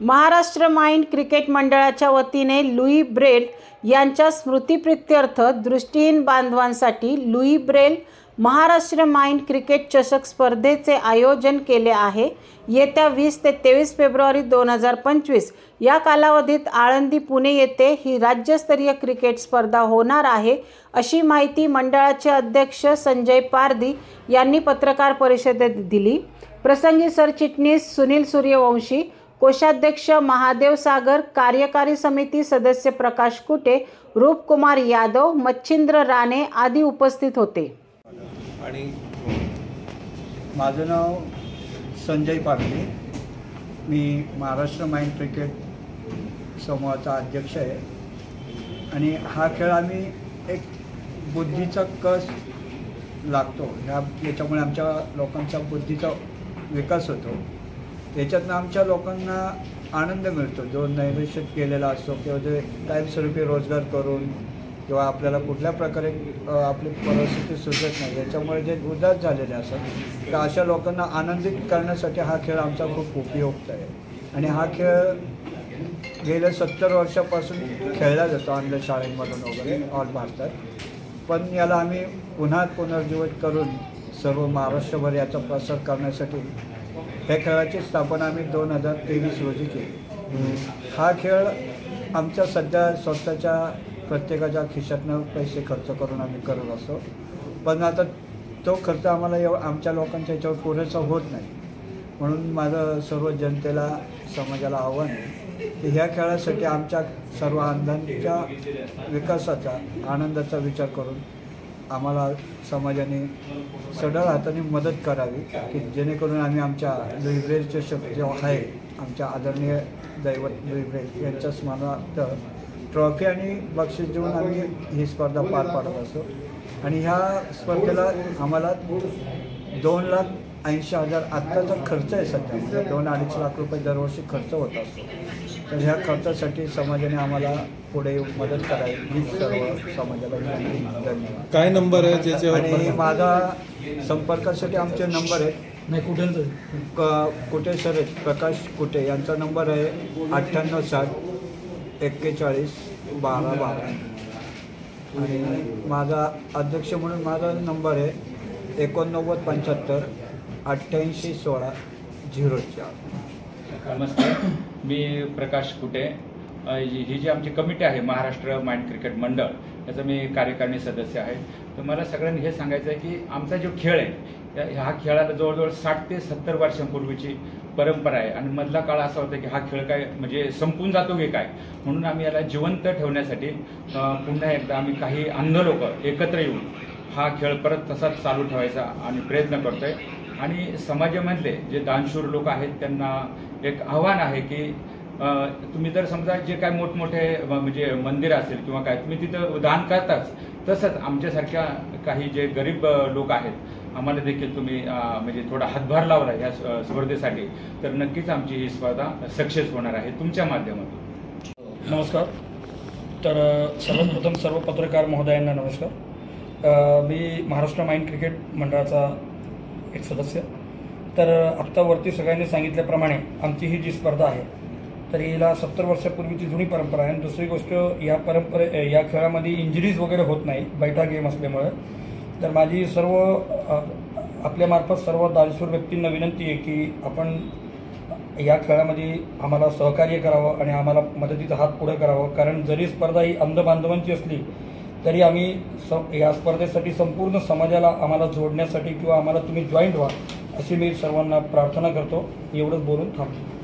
Maharashtra blind cricket मंडळाच्या वतीने Louis Braille यांच्या स्मृतिप्रीत्यर्थ दृष्टिहीन बांधवांसाठी Louis Braille Maharashtra blind cricket चषक स्पर्धेचे आयोजन केले आहे। येत्या 20 ते 23 फेब्रुवारी 2025 या कालावधीत आळंदी पुणे येथे ही राज्यस्तरीय क्रिकेट स्पर्धा होणार आहे, अशी माहिती मंडळाचे अध्यक्ष संजय पारधी यांनी पत्रकार परिषदेत दिली। प्रसंगी सरचिटणीस सुनील सूर्यवंशी, कोषाध्यक्ष महादेव सागर, कार्यकारी समिती सदस्य प्रकाश कुटे, रूपकुमार यादव, मच्छिंद्र राणे आदी उपस्थित होते। आणि माझं नाव संजय पारधी, मी महाराष्ट्र माइंड क्रिकेट समूहाचा अध्यक्ष आहे। आणि हा खेळ आम्ही एक बुद्धीचा कस लागतो, याच्यामुळे आमच्या लोकांच्या बुद्धीचा विकास होतो। याच्यातनं आमच्या लोकांना आनंद मिळतो, जो नैराश्यात गेलेला असतो किंवा जे कायमस्वरूपी रोजगार करून किंवा आपल्याला कुठल्या प्रकारे आपली परिस्थिती सुचत नाही, याच्यामुळे जे उदास झालेले असतात तर अशा लोकांना आनंदित करण्यासाठी हा खेळ आमचा खूप उपयुक्त आहे। आणि हा खेळ गेल्या 70 वर्षापासून खेळला जातो आणल्या शाळेमधून वगैरे ऑल भारतात, पण याला आम्ही पुन्हा पुनर्जीवित करून सर्व महाराष्ट्रभर याचा प्रसार करण्यासाठी ह्या खेळाची स्थापना आम्ही 2023 रोजी केली। हा खेळ आमच्या सध्या स्वतःच्या प्रत्येकाच्या खिशातनं पैसे खर्च करून आम्ही करत असतो, पण आता तो खर्च आम्हाला आमच्या लोकांच्या ह्याच्यावर पुरेसा होत नाही। म्हणून माझं सर्व जनतेला, समाजाला आव्हान आहे की ह्या खेळासाठी आमच्या सर्व आनंदाच्या विकासाचा, आनंदाचा विचार करून आम्हाला समाजाने सढळ हाताने मदत करावी, की जेणेकरून आम्ही आमच्या लुई ब्रेल चषक जो आहे, आमच्या आदरणीय दैवत लुई ब्रेल यांच्या स्मरणार्थ ट्रॉफी आणि बक्षीस देऊन आम्ही ही स्पर्धा पार पाडत असतो। आणि ह्या स्पर्धेला आम्हाला 2,80,000 आत्ताचा खर्च आहे, सध्या 2-2.5 लाख रुपये दरवर्षी खर्च होत असतो। तर ह्या खर्चासाठी समाजाने आम्हाला पुढे मदत करावी, ही सर्व समाजाला धन्यवाद। काय नंबर आहे ज्याच्यावर? आणि माझा संपर्कासाठी आमचे नंबर आहेत, नाही कुठे सर आहेत, प्रकाश कुटे यांचा नंबर आहे 9860 41 12 12। आणि माझा अध्यक्ष म्हणून माझा नंबर आहे 8975 88 16 04। नमस्कार, मी प्रकाश कुटे। ही जी आमची कमिटी आहे महाराष्ट्र माइंड क्रिकेट मंडळ, याचा मी कार्यकारिणी सदस्य आहे। तर मला सगळ्यांनी हे सांगायचं आहे की आमचा जो खेळ आहे, ह्या खेळाला जवळजवळ 60 ते 70 वर्षांपूर्वीची परंपरा आहे। आणि मधला काळ असा होता की हा खेळ काय म्हणजे संपून जातो की काय, म्हणून आम्ही याला जिवंत ठेवण्यासाठी पुन्हा एकदा आम्ही काही अंध लोक एकत्र येऊन हा खेळ परत तसाच चालू ठेवायचा आणि प्रयत्न करतोय। आणि समाजामधले जे दानशूर लोक आहेत त्यांना एक आव्हान आहे की तुम्ही जर समजा जे काय मोठमोठे म्हणजे मंदिर असेल किंवा काय, तुम्ही तिथं दान करताच, तसंच आमच्यासारख्या काही जे गरीब लोक आहेत, आम्हाला देखील तुम्ही म्हणजे थोडा हातभार लावला या स्पर्धेसाठी, तर नक्कीच आमची ही स्पर्धा सक्सेस होणार आहे तुमच्या माध्यमातून। नमस्कार। तर सर्वप्रथम सर्व पत्रकार महोदयांना नमस्कार। मी महाराष्ट्र माइंड क्रिकेट मंडळाचा एक सदस्य। तर आत्ता वरती सगळ्यांनी सांगितल्याप्रमाणे आमची ही जी स्पर्धा आहे, तर हिला 70 वर्षापूर्वीची जुनी परंपरा आहे। आणि दुसरी गोष्ट, या खेळामध्ये इंजरीज वगैरे होत नाही, बैठा गेम असल्यामुळे। तर माझी सर्व आपल्यामार्फत सर्व दानशूर व्यक्तींना विनंती आहे की आपण या खेळामध्ये आम्हाला सहकार्य करावं आणि आम्हाला मदतीचा हात पुढे करावं। कारण जरी स्पर्धा ही अंध बांधवांची असली तरी आम्ही या स्पर्धेसाठी संपूर्ण समाजाला आम्हाला जोडण्यासाठी किंवा आम्हाला तुम्ही जॉईंट व्हा, अशी मी सर्वांना प्रार्थना करतो। एवढंच बोलून थांबतो।